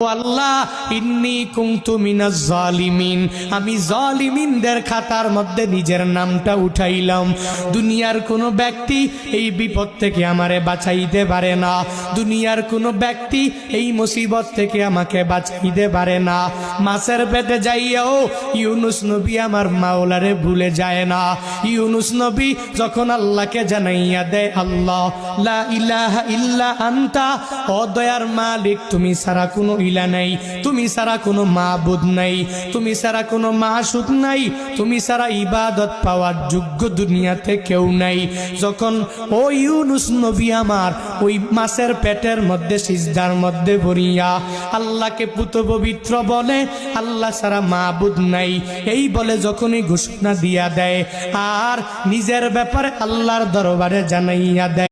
আল্লাহ ইন্নী কুনতু মিনাজ জালিমিন, আমি জালিমিনদের খাতার মধ্যে নিজের নামটা উঠাইলাম। দুনিয়ার কোনো ব্যক্তি এই বিপদ থেকে আমারে বাঁচাইতে পারে না, দুনিয়ার কোনো ব্যক্তি এই মুসিবত থেকে আমাকে বাঁচাইতে পারে না। মাছের পেটে যাইয়াও ইউনুস নবী আমার মাওলারে ভুলে যায় না। ইউনুস নবী যখন আল্লাহকে জানাইয়া দেয়, আল্লাহ লা ইলাহা ইল্লা আনতা, ও দয়ার মালিক তুমি ছাড়া কোনো ইলা নাই, তুমি ছাড়া কোনো মাবুদ নাই, তুমি ছাড়া কোনো মাসুদ নাই, তুমি ছাড়া ইবাদত পাওয়ার যোগ্য দুনিয়াতে কেউ নাই। যখন ও ইউনুস নবী আমার ওই মাছের পেটের মধ্যে সিজদার মধ্যে পড়িয়া আল্লাহকে পুত পবিত্র বলে, আল্লাহ ছাড়া মাবুদ নাই এই বলে যখনই ঘোষণা দিয়া দেয় আর নিজের ব্যাপারে আল্লাহর দরবারে জানাইয়া দেয়,